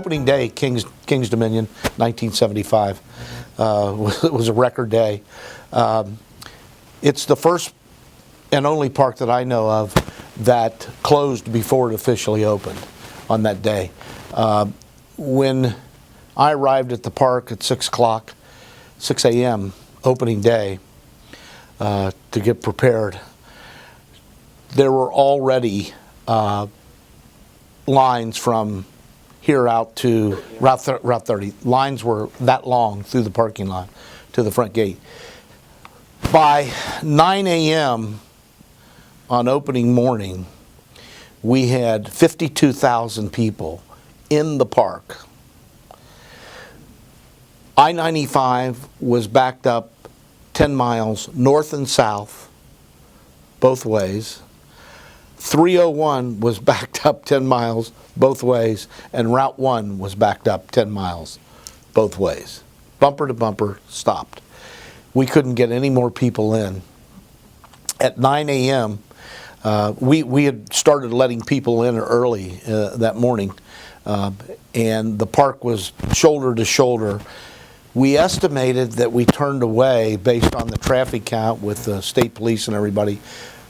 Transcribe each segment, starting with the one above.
opening day, King's Dominion, 1975, was a record day. It's the first and only park that I know of that closed before it officially opened on that day. When I arrived at the park at 6 a.m. opening day to get prepared, there were already lines from here out to Route 30. Lines were that long through the parking lot to the front gate. By 9 a.m. on opening morning, we had 52,000 people in the park. I-95 was backed up 10 miles north and south, both ways. 301 was backed up 10 miles both ways, and Route 1 was backed up 10 miles both ways. Bumper to bumper, stopped. We couldn't get any more people in. At 9 a.m., we had started letting people in early that morning, and the park was shoulder to shoulder. We estimated that we turned away, based on the traffic count with the state police and everybody,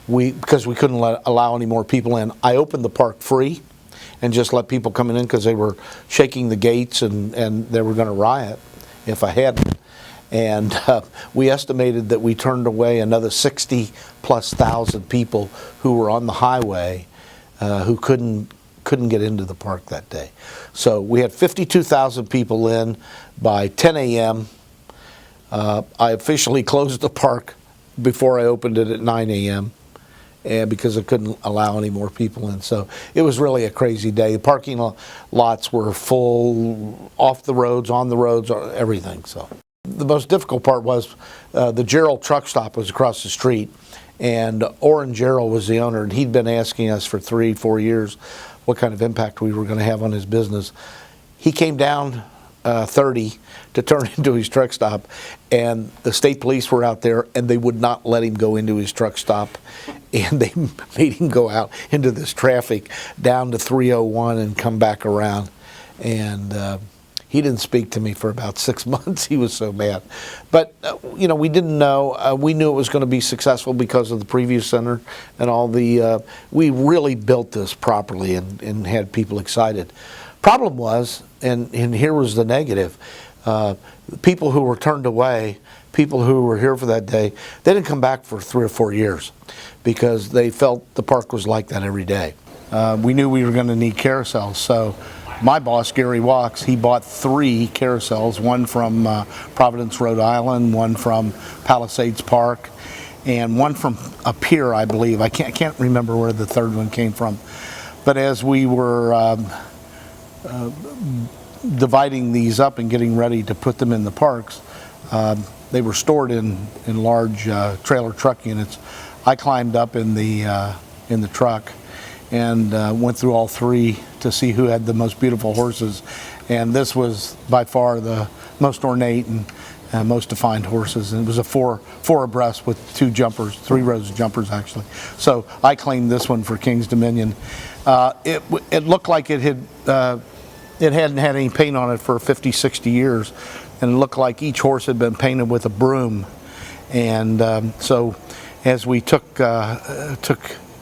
because we couldn't allow any more people in. I opened the park free and just let people come in because they were shaking the gates and they were going to riot if I hadn't. And we estimated that we turned away another 60+ thousand people who were on the highway who couldn't get into the park that day. So we had 52,000 people in by 10 a.m. I officially closed the park before I opened it at 9 a.m. and because I couldn't allow any more people in. So it was really a crazy day. The parking lots were full, off the roads, on the roads, everything. So the most difficult part was the Gerald truck stop was across the street, and Orrin Gerald was the owner, and he'd been asking us for 3-4 years what kind of impact we were going to have on his business. He came down 30 to turn into his truck stop, and the state police were out there, and they would not let him go into his truck stop, and they made him go out into this traffic down to 301 and come back around. And he didn't speak to me for about 6 months. He was so mad. But, you know, we didn't know. We knew it was going to be successful because of the preview center and all the, we really built this properly and had people excited. Problem was, and here was the negative, people who were turned away, people who were here for that day, they didn't come back for 3 or 4 years because they felt the park was like that every day. We knew we were going to need carousels, so my boss, Gary Walks, he bought 3 carousels, one from Providence, Rhode Island, one from Palisades Park, and one from a pier, I believe. I can't remember where the third one came from. But as we were dividing these up and getting ready to put them in the parks, they were stored in large trailer truck units. I climbed up in the truck and went through all 3 to see who had the most beautiful horses, and this was by far the most ornate and most defined horses, and it was a four abreast with 2 jumpers, 3 rows of jumpers actually. So I claimed this one for King's Dominion. It looked like it hadn't had any paint on it for 50-60 years, and it looked like each horse had been painted with a broom. And so as we took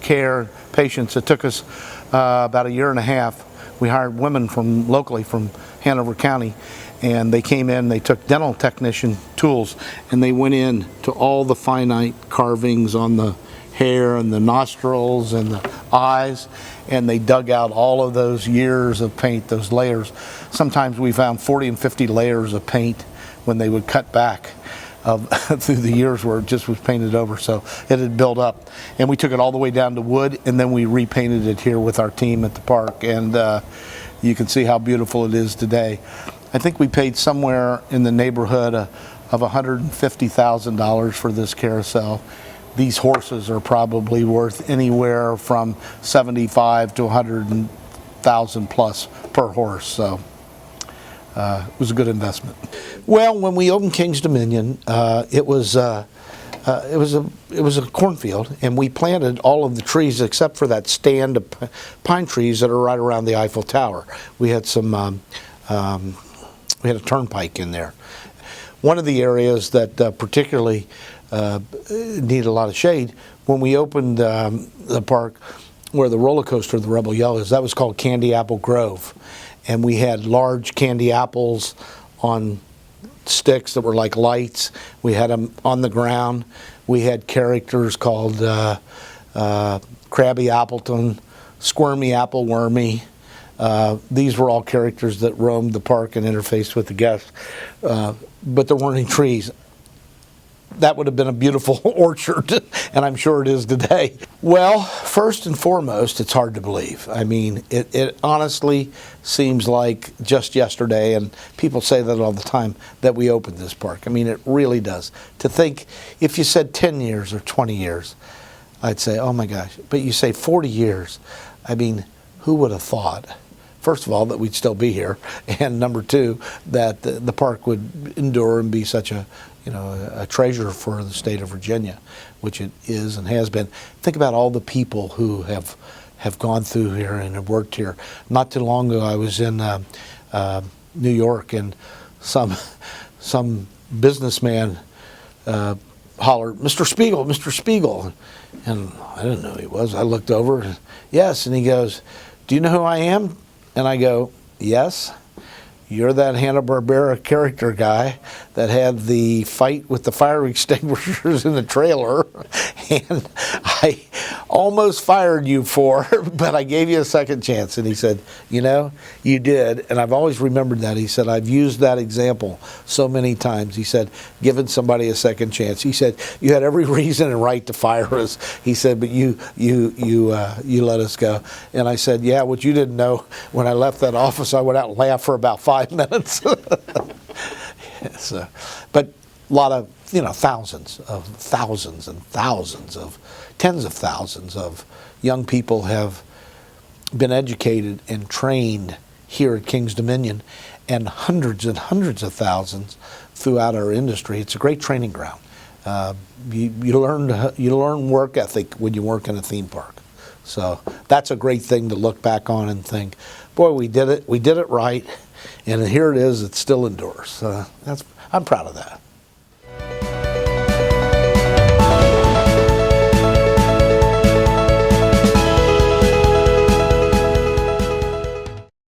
care, patience, it took us about 1.5 years. We hired women locally from Hanover County, and they came in, they took dental technician tools, and they went in to all the finite carvings on the hair and the nostrils and the eyes, and they dug out all of those years of paint, those layers. Sometimes we found 40 and 50 layers of paint when they would cut back through the years where it just was painted over, so it had built up. And we took it all the way down to wood, and then we repainted it here with our team at the park, and you can see how beautiful it is today. I think we paid somewhere in the neighborhood of $150,000 for this carousel. These horses are probably worth anywhere from $75,000 to $100,000 plus per horse, so it was a good investment. Well, when we opened King's Dominion, it was it was a cornfield, and we planted all of the trees except for that stand of pine trees that are right around the Eiffel Tower. We had we had a turnpike in there. One of the areas that particularly needed a lot of shade, when we opened the park where the roller coaster, the Rebel Yell, is, that was called Candy Apple Grove. And we had large candy apples on sticks that were like lights. We had them on the ground. We had characters called Krabby Appleton, Squirmy Apple Wormy. These were all characters that roamed the park and interfaced with the guests. But there weren't any trees. That would have been a beautiful orchard, and I'm sure it is today. Well, first and foremost, it's hard to believe. I mean, it honestly seems like just yesterday, and people say that all the time, that we opened this park. I mean, it really does. To think, if you said 10 years or 20 years, I'd say, oh my gosh. But you say 40 years, I mean, who would have thought? First of all, that we'd still be here, and number two, that the park would endure and be such a treasure for the state of Virginia, which it is and has been. Think about all the people who have gone through here and have worked here. Not too long ago, I was in New York, and some businessman hollered, "Mr. Speigel, Mr. Speigel," and I didn't know who he was. I looked over, and, yes, and he goes, "Do you know who I am?" And I go, "Yes, you're that Hanna-Barbera character guy that had the fight with the fire extinguishers in the trailer, and I almost fired you for, but I gave you a second chance." And he said, "You know, you did," and I've always remembered that. He said, "I've used that example so many times." He said, "Giving somebody a second chance." He said, "You had every reason and right to fire us." He said, "But you let us go." And I said, "Yeah, what you didn't know, when I left that office, I went out and laughed for about 5 minutes." So, but a lot of, thousands and thousands of, tens of thousands of young people have been educated and trained here at King's Dominion, and hundreds of thousands throughout our industry. It's a great training ground. You learn work ethic when you work in a theme park. So that's a great thing to look back on and think, boy, we did it right, and here it is. It still endures. I'm proud of that.